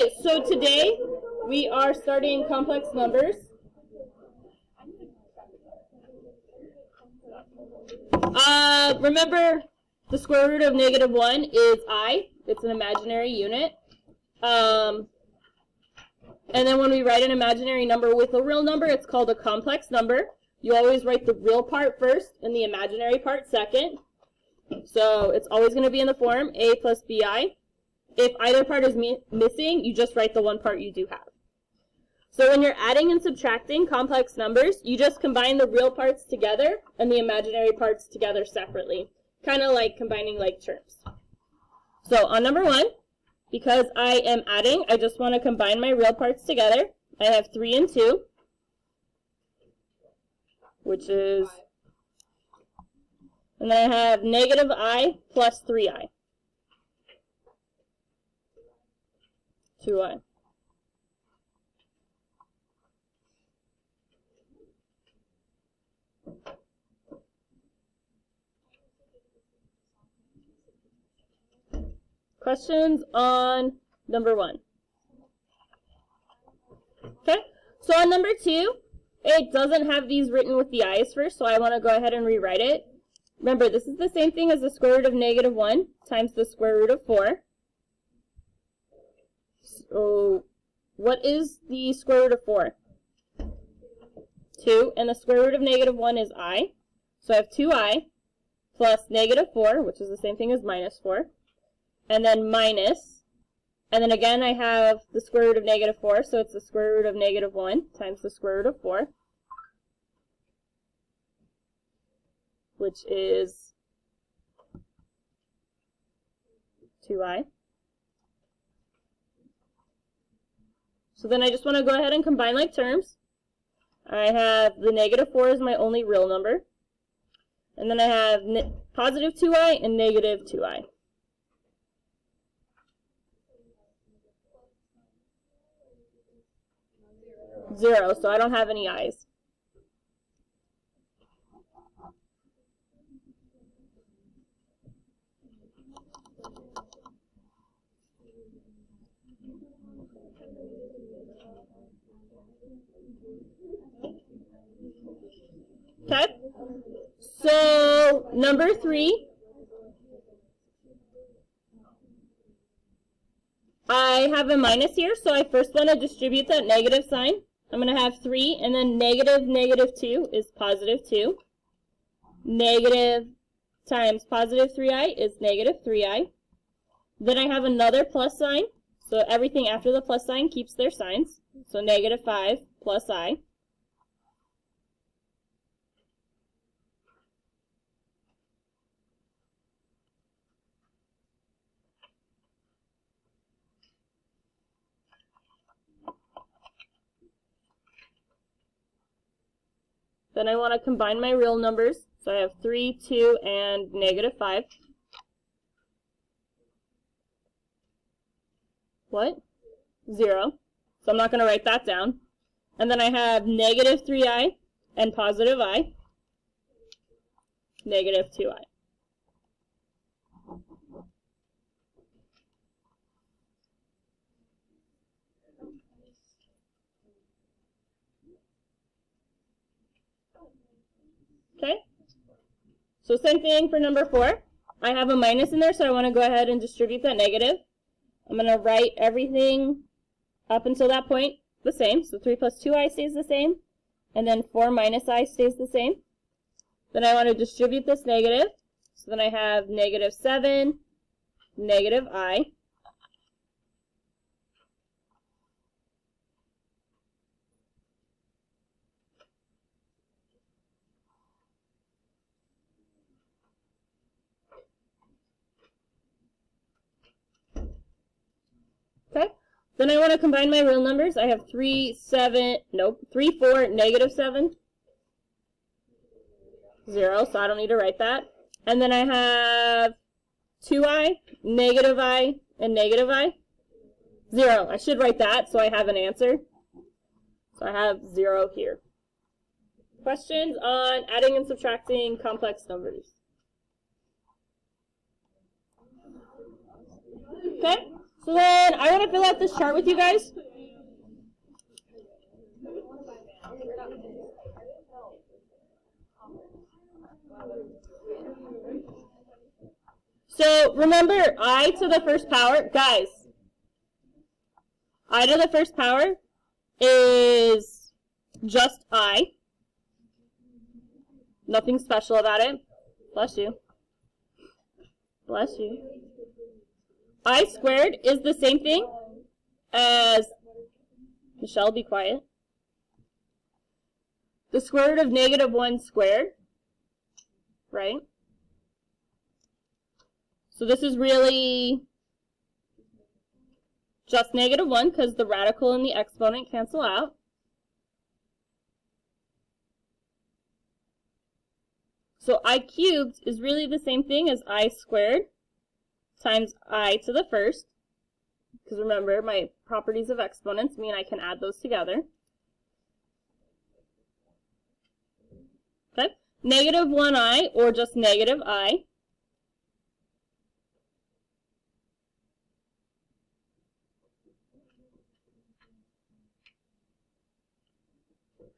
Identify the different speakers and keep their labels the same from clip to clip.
Speaker 1: So today we are studying complex numbers. Remember, the square root of -1 is I. It's an imaginary unit. And then when we write an imaginary number with a real number, it's called a complex number. You always write the real part first and the imaginary part second. So it's always going to be in the form a plus bi. If either part is missing, you just write the one part you do have. So when you're adding and subtracting complex numbers, you just combine the real parts together and the imaginary parts together separately. Kind of like combining like terms. So on number 1, because I am adding, I just want to combine my real parts together. I have 3 and 2, which is, and then I have -I plus 3i. 2i. Questions on number 1? Okay, so on number 2, it doesn't have these written with the i's first, so I want to go ahead and rewrite it. Remember, this is the same thing as the square root of -1 times the square root of 4. So what is the square root of 4? 2, and the square root of -1 is I. So I have 2i plus -4, which is the same thing as -4. And then minus, and then again I have the square root of -4, so it's the square root of -1 times the square root of 4, which is 2i. So then I just want to go ahead and combine like terms. I have the -4 is my only real number, and then I have positive 2i and negative 2i. 0, so I don't have any i's. Okay, so number 3, I have a minus here, so I first want to distribute that negative sign. I'm going to have 3, and then -2 is positive 2. Negative times positive 3i is -3i. Then I have another plus sign, so everything after the plus sign keeps their signs. So -5 plus I. Then I want to combine my real numbers. So I have 3, 2, and -5. What? 0. So I'm not going to write that down. And then I have -3i and positive I. -2i. Okay, so same thing for number 4. I have a minus in there, so I want to go ahead and distribute that negative. I'm going to write everything up until that point the same. So 3 plus 2i stays the same, and then 4 minus I stays the same. Then I want to distribute this negative. So then I have -7, -I. Okay, then I want to combine my real numbers. I have 3, 4, -7, 0, so I don't need to write that. And then I have 2i, -I, and -I. 0, I should write that so I have an answer. So I have 0 here. Questions on adding and subtracting complex numbers? Okay, So then I want to fill out this chart with you guys. So remember, I to the first power, guys, I to the first power is just I. Nothing special about it. Bless you. Bless you. I squared is the same thing as, Michelle, be quiet, the square root of -1 squared, right? So this is really just -1 because the radical and the exponent cancel out. So I cubed is really the same thing as I squared times I to the first, because remember, my properties of exponents mean I can add those together. Okay, -1i, or just -I.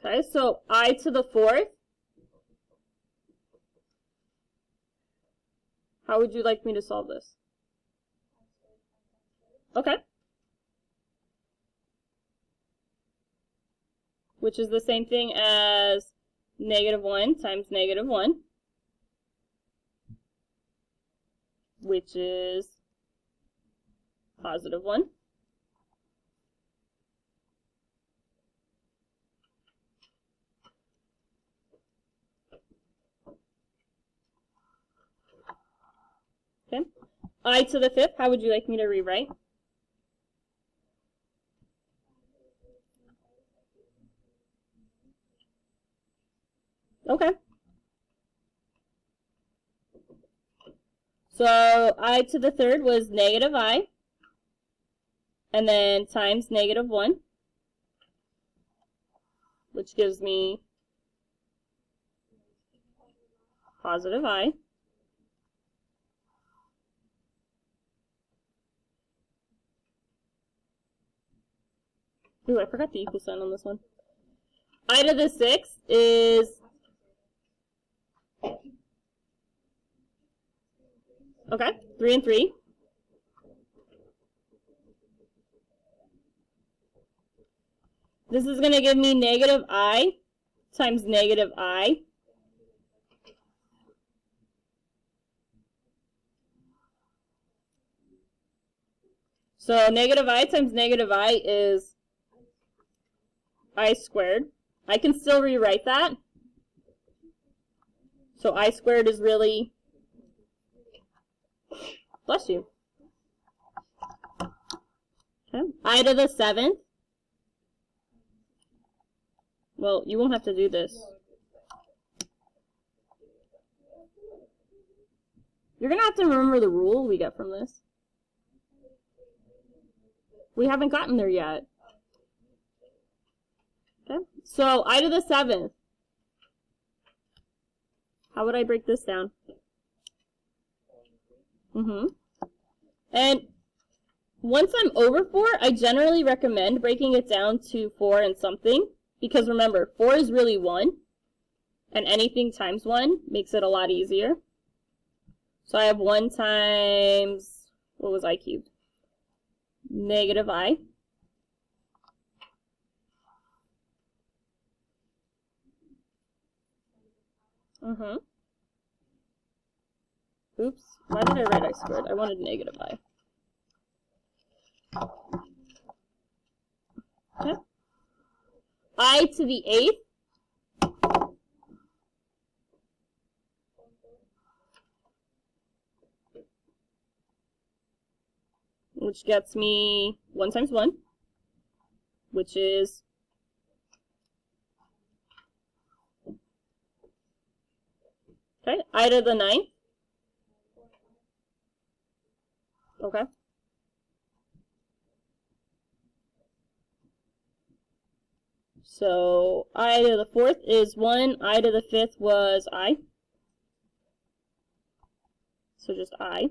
Speaker 1: Okay, so I to the fourth. How would you like me to solve this? Okay. Which is the same thing as -1 times -1, which is +1. Okay. I to the fifth, how would you like me to rewrite? Okay. So I to the third was -I, and then times -1, which gives me +I. Ooh, I forgot the equal sign on this one. I to the sixth is, okay, 3 and 3. This is going to give me -I times -I. So -I times -I is I squared. I can still rewrite that. So I squared is really, bless you. Okay. I to the seventh. Well, you won't have to do this. You're going to have to remember the rule we get from this. We haven't gotten there yet. Okay, so I to the seventh. How would I break this down? And once I'm over 4, I generally recommend breaking it down to 4 and something. Because remember, 4 is really 1. And anything times 1 makes it a lot easier. So I have 1 times, what was I cubed? -I. Oops, why did I write I squared? I wanted -I. Okay. I to the eighth. Which gets me 1 times 1, which is okay, I to the ninth. Okay. So I to the fourth is 1, I to the fifth was I. So just I.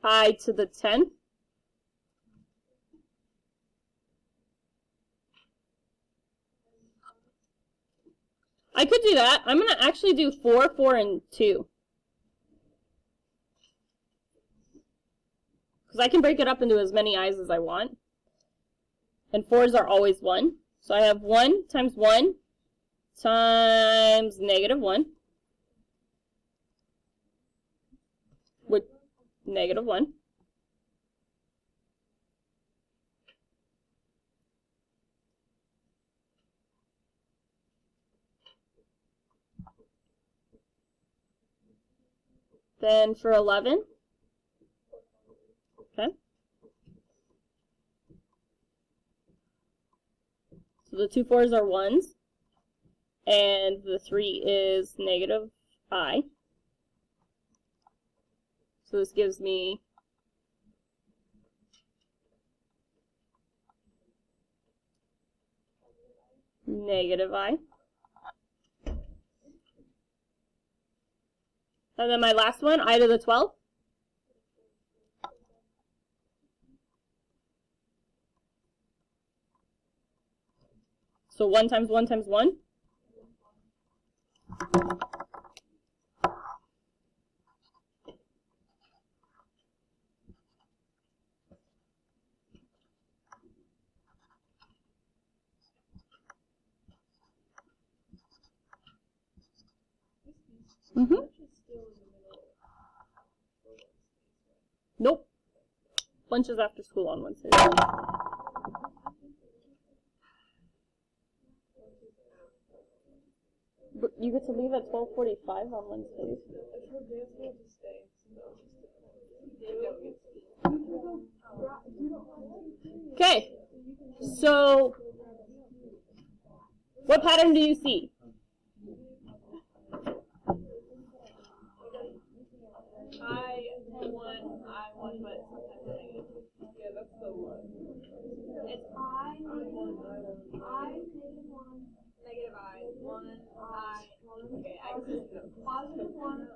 Speaker 1: I to the 10th. I could do that. I'm going to actually do 4, 4, and 2. Because I can break it up into as many i's as I want. And 4's are always 1. So I have 1 times 1 times negative 1. With negative 1. Then for 11, okay. So the 2 4's are 1s, and the 3 is negative I. So this gives me negative I. And then my last one, I to the 12th. So 1 times 1 times 1. Nope. Lunch is after school on Wednesday. But you get to leave at 12:45 on Wednesdays. Okay. So, what pattern do you see?
Speaker 2: I1, but sometimes negative. Yeah, that's the one. It's I, negative 1, negative I, 1, I, okay, I just know. Positive 1,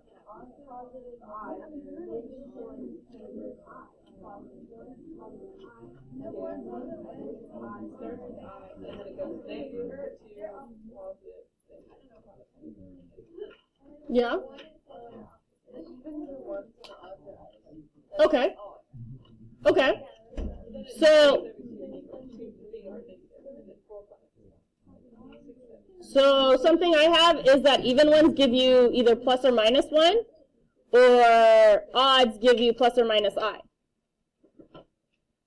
Speaker 2: positive I, negative 1, negative I, positive 1, positive I, negative 1, negative I, starts with I, and then it goes negative to positive.
Speaker 1: Yeah. Okay. Okay. So something I have is that even ones give you either plus or minus 1, or odds give you plus or minus I.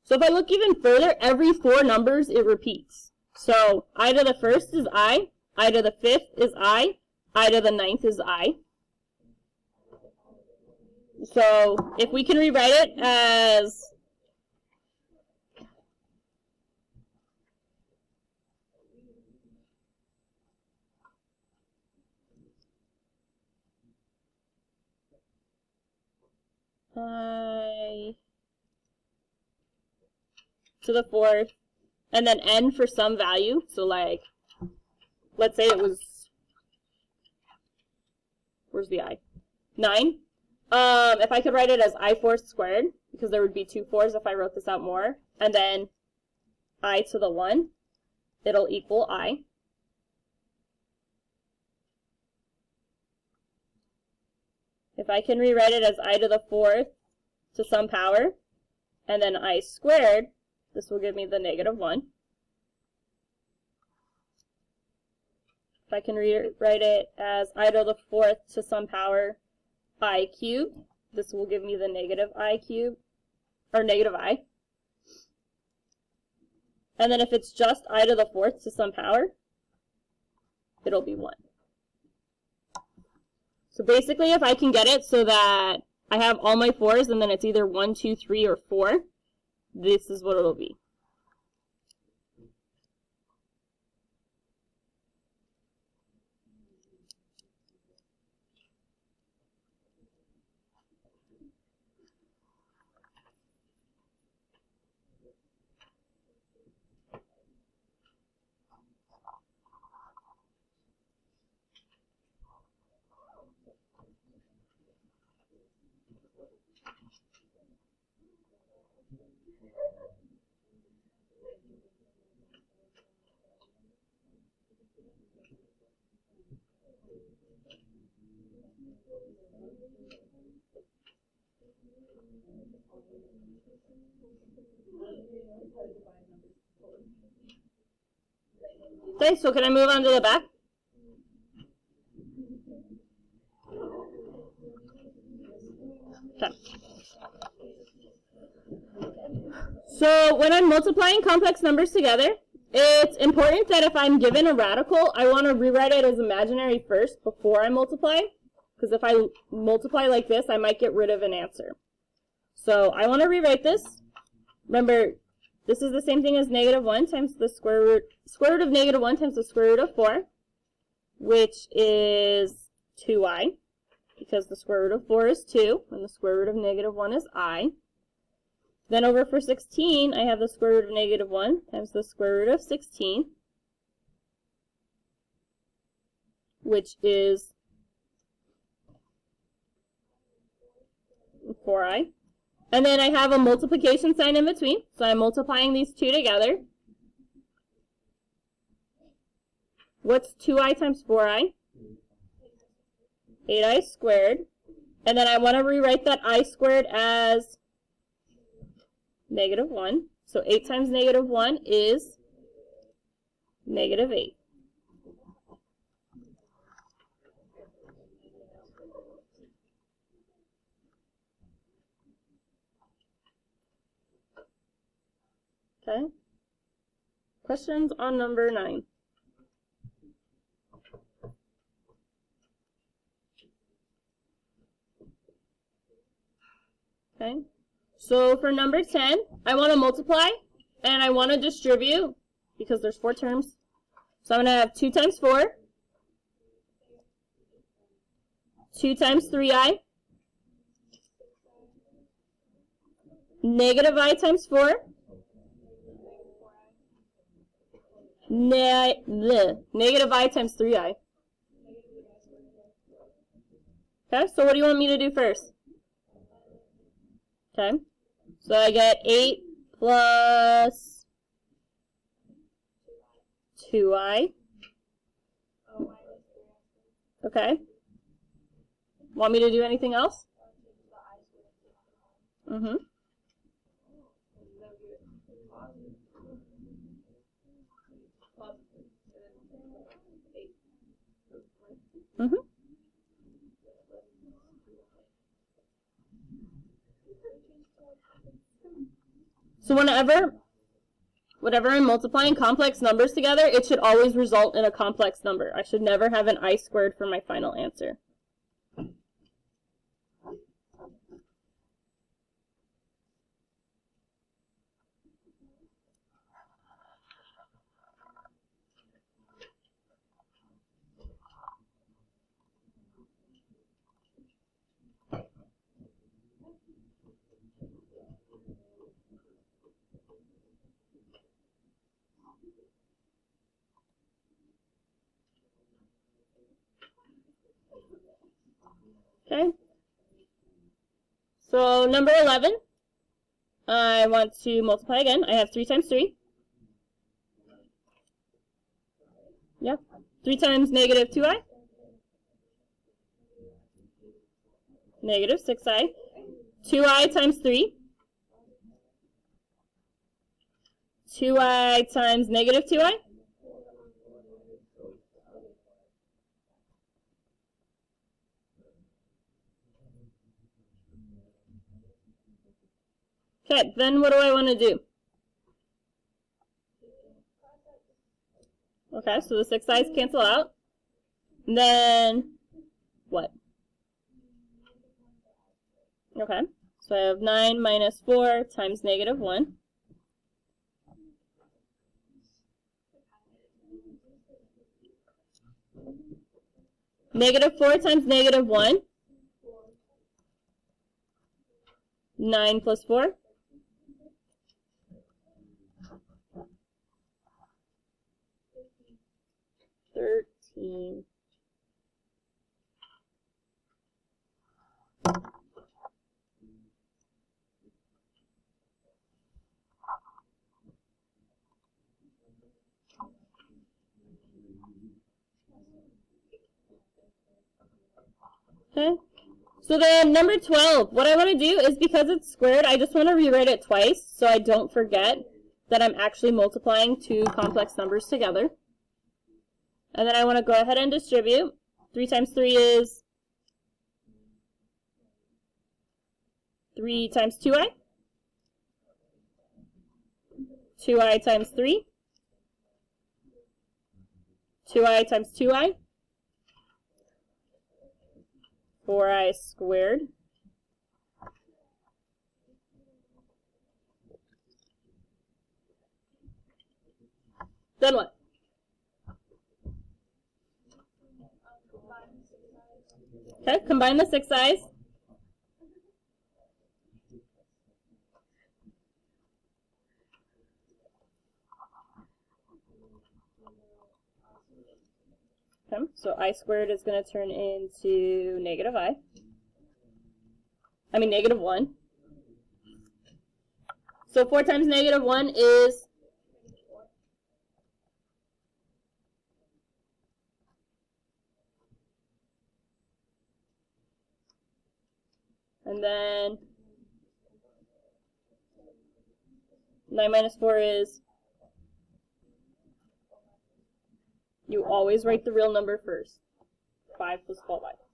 Speaker 1: So if I look even further, every 4 numbers it repeats. So I to the 1st is I to the 5th is I to the 9th is I. So if we can rewrite it as I to the 4th, and then n for some value. So like, let's say it was, where's the I? 9. If I could write it as I4 squared, because there would be 2 4s if I wrote this out more, and then I to the 1, it'll equal I. If I can rewrite it as I to the 4th to some power, and then I squared, this will give me the negative 1. If I can rewrite it as I to the 4th to some power I cubed, this will give me the negative I cubed, or negative I. And then if it's just I to the 4th to some power, it'll be 1. So basically, if I can get it so that I have all my 4s and then it's either 1, 2, 3, or 4, this is what it'll be. Okay, so can I move on to the back? Okay. So when I'm multiplying complex numbers together, it's important that if I'm given a radical, I want to rewrite it as imaginary first before I multiply. Because if I multiply like this, I might get rid of an answer. So I want to rewrite this. Remember, this is the same thing as -1 times the square root of -1 times the square root of 4, which is 2i, because the square root of 4 is 2, and the square root of -1 is I. Then over for 16, I have the square root of -1 times the square root of 16, which is 4i. And then I have a multiplication sign in between, so I'm multiplying these two together. What's 2i times 4i? 8i squared. And then I want to rewrite that I squared as -1. So 8 times -1 is -8. Okay. Questions on number 9? Okay. So for number 10, I want to multiply and I want to distribute because there's 4 terms. So I'm going to have 2 times 4, 2 times 3i, -i times 4, -i times 3i. Okay, so what do you want me to do first? Okay, so I get 8 plus 2i. Okay. Want me to do anything else? Mm-hmm. Mm-hmm. So whenever I'm multiplying complex numbers together, it should always result in a complex number. I should never have an I squared for my final answer. Okay. So number 11, I want to multiply again. I have 3 times 3. Yeah. 3 times -2i. -6i. 2i times 3. 2i times -2i. Okay, then what do I want to do? Okay, so the 6 i's cancel out. And then, what? Okay, so I have 9 minus 4 times -1. -4 times -1. 9 plus 4. 13. Okay, So then number 12, what I want to do is, because it's squared, I just want to rewrite it twice so I don't forget that I'm actually multiplying two complex numbers together. And then I want to go ahead and distribute. 3 times 3 is 3 times 2i. 2i times 3. 2i times 2i. 4i squared. Then what? Okay, combine the 6i's. Okay, so I squared is going to turn into negative I. I mean negative 1. So 4 times negative 1 is 4. And then 9 minus 4 is, you always write the real number first. 5 plus 12i.